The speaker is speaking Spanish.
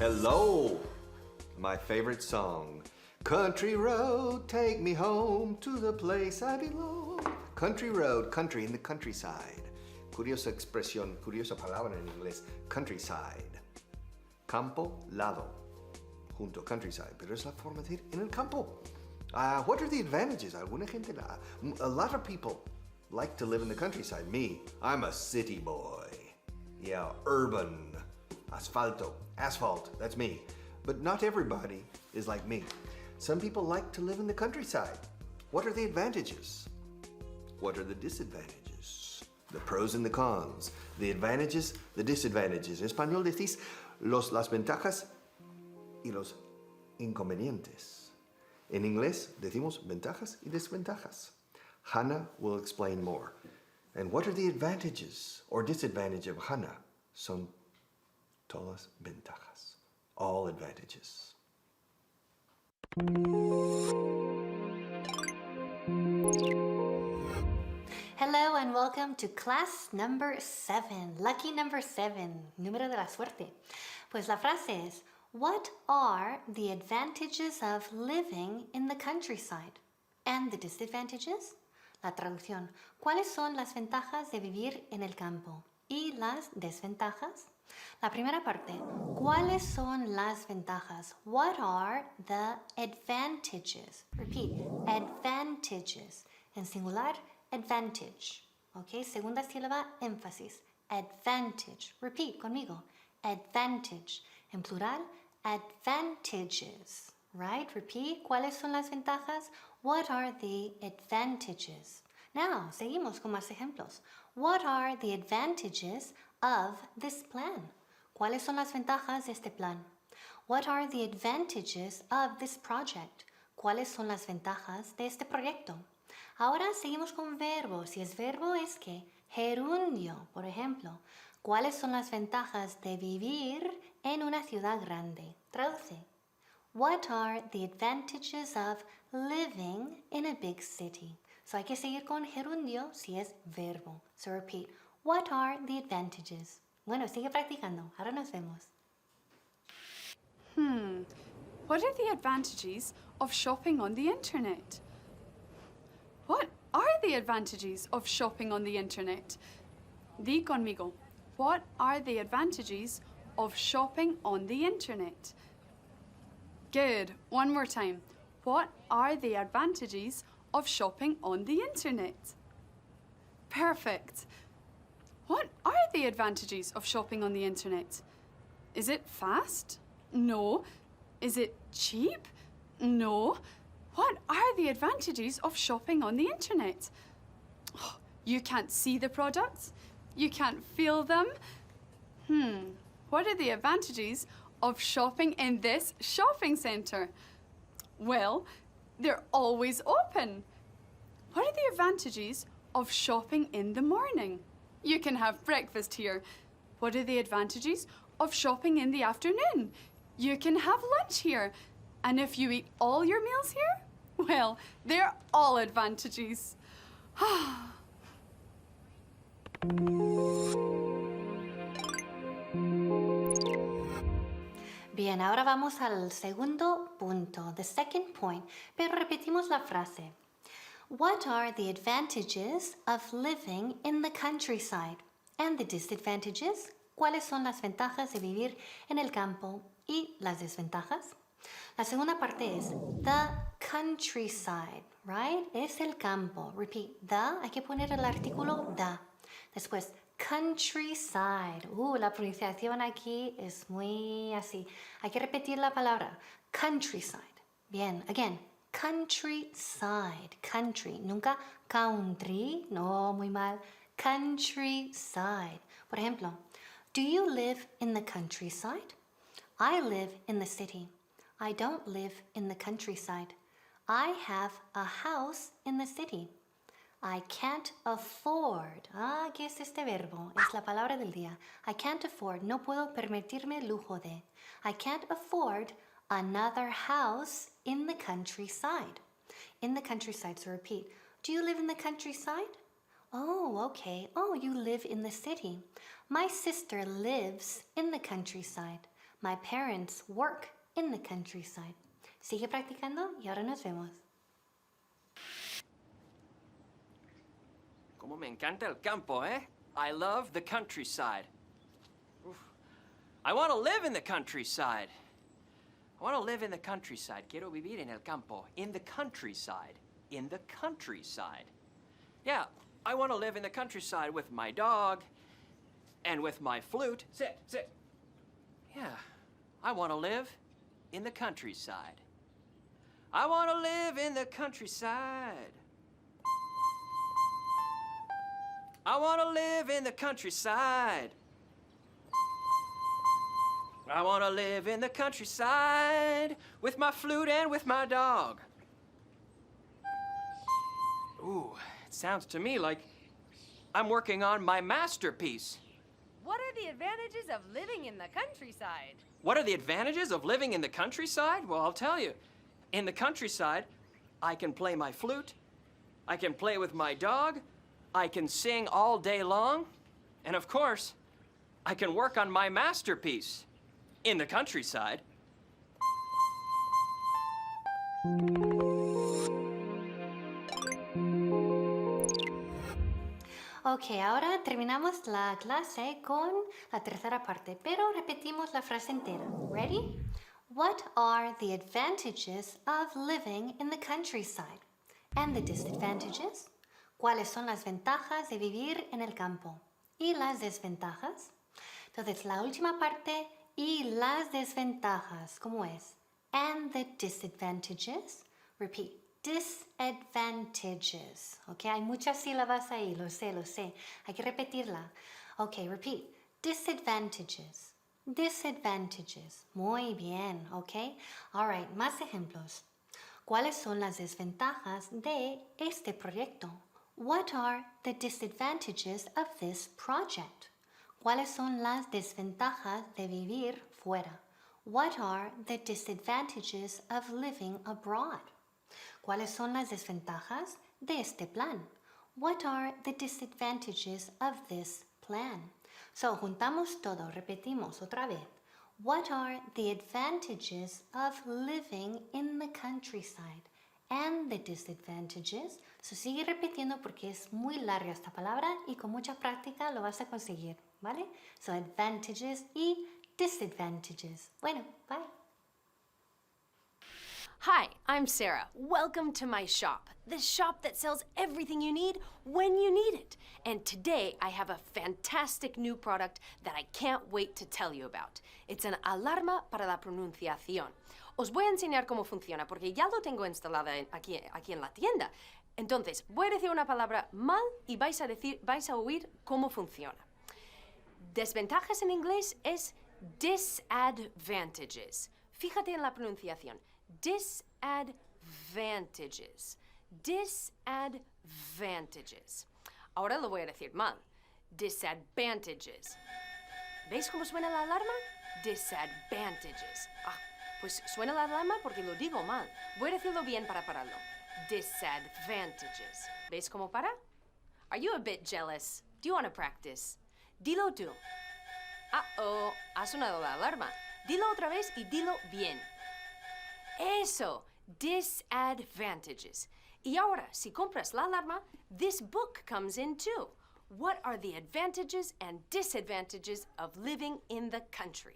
Hello! My favorite song. Country road, take me home to the place I belong. Country road, country in the countryside. Curiosa expresión, curiosa palabra en inglés. Countryside. Campo, lado. Junto, countryside. Pero es la forma de decir en el campo. What are the advantages? Alguna gente, a lot of people like to live in the countryside. Me, I'm a city boy. Yeah, urban. Asphalt, that's me. But not everybody is like me. Some people like to live in the countryside. What are the advantages? What are the disadvantages? The pros and the cons. The advantages, the disadvantages. En español decís las ventajas y los inconvenientes. En inglés decimos ventajas y desventajas. Hannah will explain more. And what are the advantages or disadvantages of Hannah? Son todas ventajas. All advantages. Hello and welcome to class number 7, lucky number 7, número de la suerte. Pues la frase es, what are the advantages of living in the countryside? And the disadvantages? La traducción, ¿cuáles son las ventajas de vivir en el campo? ¿Y las desventajas? La primera parte, ¿cuáles son las ventajas? What are the advantages? Repeat, advantages. En singular, advantage. Ok, segunda sílaba, énfasis. Advantage. Repeat conmigo. Advantage. En plural, advantages. Right? Repeat. ¿Cuáles son las ventajas? What are the advantages? Now, seguimos con más ejemplos. What are the advantages of this plan? ¿Cuáles son las ventajas de este plan? What are the advantages of this project? ¿Cuáles son las ventajas de este proyecto? Ahora seguimos con verbos. Si es verbo es que gerundio, por ejemplo. ¿Cuáles son las ventajas de vivir en una ciudad grande? Traduce. What are the advantages of living in a big city? So hay que seguir con gerundio si es verbo. So repeat. What are the advantages? Bueno, sigue practicando. Ahora nos vemos. What are the advantages of shopping on the internet? What are the advantages of shopping on the internet? Di conmigo. What are the advantages of shopping on the internet? Good. One more time. What are the advantages of shopping on the internet? Perfect. What are the advantages of shopping on the internet? Is it fast? No. Is it cheap? No. What are the advantages of shopping on the internet? Oh, you can't see the products? You can't feel them? What are the advantages of shopping in this shopping centre? Well, they're always open. What are the advantages of shopping in the morning? You can have breakfast here. What are the advantages of shopping in the afternoon? You can have lunch here. And if you eat all your meals here, well, they're all advantages. Bien, ahora vamos al segundo punto, the second point, pero repetimos la frase. What are the advantages of living in the countryside? And the disadvantages? ¿Cuáles son las ventajas de vivir en el campo y las desventajas? La segunda parte es the countryside, right? Es el campo. Repeat, the, hay que poner el artículo the. Después, countryside. La pronunciación aquí es muy así. Hay que repetir la palabra countryside. Bien, again. Countryside, country, nunca country, no, muy mal, countryside. Por ejemplo, do you live in the countryside? I live in the city. I don't live in the countryside. I have a house in the city. I can't afford. ¿Qué es este verbo? Es la palabra del día. I can't afford, no puedo permitirme el lujo de. I can't afford another house in the countryside. In the countryside, so repeat. Do you live in the countryside? Oh, okay. Oh, you live in the city. My sister lives in the countryside. My parents work in the countryside. Sigue practicando y ahora nos vemos. Como me encanta el campo, eh? I love the countryside. Uf. I want to live in the countryside. I want to live in the countryside. Quiero vivir en el campo. In the countryside. In the countryside. Yeah, I want to live in the countryside with my dog and with my flute. Sit, sit. Yeah, I want to live in the countryside. I want to live in the countryside. I want to live in the countryside. I want to live in the countryside with my flute and with my dog. Ooh, it sounds to me like I'm working on my masterpiece. What are the advantages of living in the countryside? What are the advantages of living in the countryside? Well, I'll tell you. In the countryside, I can play my flute, I can play with my dog, I can sing all day long, and of course, I can work on my masterpiece in the countryside. Ok, ahora terminamos la clase con la tercera parte, pero repetimos la frase entera. Ready? What are the advantages of living in the countryside? And the disadvantages? ¿Cuáles son las ventajas de vivir en el campo? ¿Y las desventajas? Entonces, la última parte, y las desventajas, ¿cómo es? And the disadvantages. Repeat. Disadvantages. Ok, hay muchas sílabas ahí, lo sé. Hay que repetirla. Ok, repeat. Disadvantages. Disadvantages. Muy bien, ok. All right, más ejemplos. ¿Cuáles son las desventajas de este proyecto? What are the disadvantages of this project? ¿Cuáles son las desventajas de vivir fuera? What are the disadvantages of living abroad? ¿Cuáles son las desventajas de este plan? What are the disadvantages of this plan? So, juntamos todo, repetimos otra vez. What are the advantages of living in the countryside? And the disadvantages. So, sigue repitiendo porque es muy larga esta palabra y con mucha práctica lo vas a conseguir, ¿vale? So, advantages y disadvantages. Bueno, bye. Hi, I'm Sarah. Welcome to my shop, the shop that sells everything you need when you need it. And today I have a fantastic new product that I can't wait to tell you about. It's an alarma para la pronunciación. Os voy a enseñar cómo funciona porque ya lo tengo instalada aquí en la tienda. Entonces, voy a decir una palabra mal y vais a oír cómo funciona. Desventajas en inglés es disadvantages. Fíjate en la pronunciación. Disadvantages. Disadvantages. Ahora lo voy a decir mal. Disadvantages. ¿Veis cómo suena la alarma? Disadvantages. Ah, pues suena la alarma porque lo digo mal. Voy a decirlo bien para pararlo. Disadvantages. ¿Veis cómo para? Are you a bit jealous? Do you want to practice? Dilo tú. Uh-oh, ha sonado la alarma. Dilo otra vez y dilo bien. Eso, disadvantages. Y ahora, si compras la alarma, this book comes in too. What are the advantages and disadvantages of living in the country?